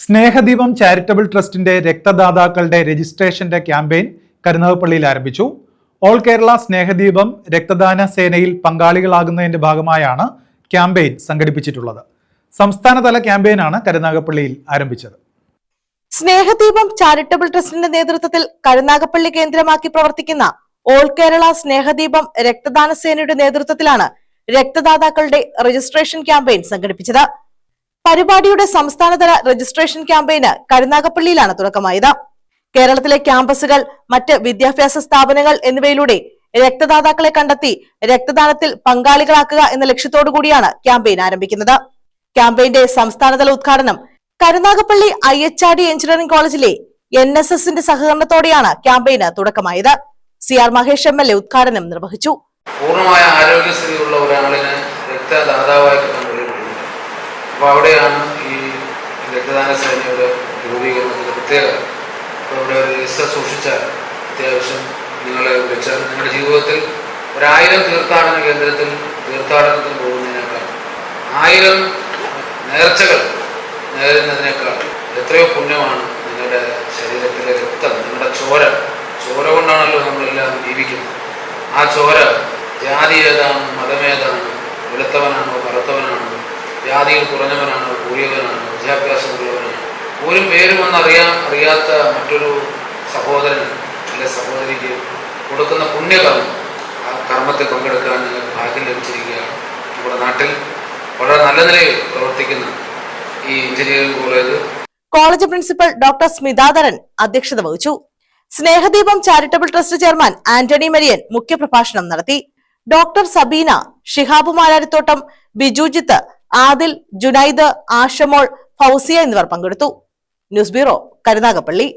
സ്നേഹദീപം charitable ട്രസ്റ്റിന്റെ രക്തദാതാക്കളുടെ രജിസ്ട്രേഷന്റെ campaign കരുനാഗപ്പള്ളിയിൽ ആരംഭിച്ചു. All Kerala സ്നേഹദീപം രക്തദാന സേനയിൽ പങ്കാളികളാകുന്നതിന്റെ ഭാഗമായാണ് ക്യാമ്പയിൻ സംഘടിപ്പിച്ചിട്ടുള്ളത്. സംസ്ഥാനതല ക്യാമ്പയിനാണ് കരുനാഗപ്പള്ളിയിൽ ആരംഭിച്ചത്. സ്നേഹദീപം ചാരിറ്റബിൾ ട്രസ്റ്റിന്റെ നേതൃത്വത്തിൽ കരുനാഗപ്പള്ളി കേന്ദ്രമാക്കി പ്രവർത്തിക്കുന്ന ഓൾ കേരള സ്നേഹദീപം രക്തദാന സേനയുടെ നേതൃത്വത്തിലാണ് രക്തദാതാക്കളുടെ രജിസ്ട്രേഷൻ ക്യാമ്പയിൻ സംഘടിപ്പിച്ചത്. പരിപാടിയുടെ സംസ്ഥാനതല രജിസ്ട്രേഷൻ ക്യാമ്പയിന് കരുനാഗപ്പള്ളിയിലാണ് തുടക്കമായത്. കേരളത്തിലെ ക്യാമ്പസുകൾ, മറ്റ് വിദ്യാഭ്യാസ സ്ഥാപനങ്ങൾ എന്നിവയിലൂടെ രക്തദാതാക്കളെ കണ്ടെത്തി രക്തദാനത്തിൽ പങ്കാളികളാക്കുക എന്ന ലക്ഷ്യത്തോടുകൂടിയാണ് ക്യാമ്പയിൻ ആരംഭിക്കുന്നത്. ക്യാമ്പയിന്റെ സംസ്ഥാനതല ഉദ്ഘാടനം കരുനാഗപ്പള്ളി IHRD എഞ്ചിനീയറിംഗ് കോളേജിലെ NSSന്റെ സഹകരണത്തോടെയാണ് ക്യാമ്പയിന് തുടക്കമായത്. CR മഹേഷ് MLA ഉദ്ഘാടനം നിർവഹിച്ചു. പൂർണ്ണമായ ആരോഗ്യസ്ഥിതിയുള്ള ഒരാളിന് രക്തദാതാവായി കിട്ടാൻ കഴിയുന്നില്ല. അപ്പോൾ അവിടെയാണ് ഈ രക്തദാന സേനയുടെ രൂപീകരണത്തിന്റെ പ്രത്യേകത. അപ്പോൾ ഇവിടെ ഒരു രജിസ്റ്റർ സൂക്ഷിച്ചാൽ അത്യാവശ്യം നിങ്ങളെ വിളിച്ചാൽ നിങ്ങളുടെ ജീവിതത്തിൽ 1000 തീർത്ഥാടന കേന്ദ്രത്തിൽ തീർത്ഥാടനത്തിന് പോകുന്നതിനേക്കാൾ 1000 നേർച്ചകൾ നേരുന്നതിനേക്കാൾ എത്രയോ പുണ്യമാണ് നിങ്ങളുടെ ശരീരത്തിലെ രക്തം, നിങ്ങളുടെ ചോര കൊണ്ടാണല്ലോ നമ്മളെല്ലാം ജീവിക്കുന്നത്. ആ ചോര ജാതി ഏതാണ്, മതമേതാണ്, വെളുത്തവനാണോ കറുത്തവനാണോ, ജാതിയിൽ കുറഞ്ഞവനാണോ കൂടിയവനാണോ, വിദ്യാഭ്യാസമുള്ളവനാണോ, ഒരു പേരും അറിയാത്ത മറ്റൊരു സഹോദരൻ അല്ലെ സഹോദരിക്ക് കൊടുക്കുന്ന പുണ്യകർമ്മം, ആ കർമ്മത്തിൽ പങ്കെടുക്കാൻ നിങ്ങൾക്ക് ഭാഗ്യം ലഭിച്ചിരിക്കുകയാണ്. നമ്മുടെ നാട്ടിൽ വളരെ നല്ല നിലയിൽ പ്രവർത്തിക്കുന്ന ഈ engineering college principal doctor Smithadharan അധ്യക്ഷത വഹിച്ചു. Snehadeepam charitable trust chairman Antony Marian മുഖ്യപ്രഭാഷണം നടത്തി. ഡോക്ടർ സബീന, ഷിഹാബ് മാരാരിത്തോട്ടം, ബിജുജിത്ത്, ആദിൽ, ജുനൈദ്, ആഷമോൾ, ഫൗസിയ എന്നിവർ പങ്കെടുത്തു. News bureau, Karunagappally.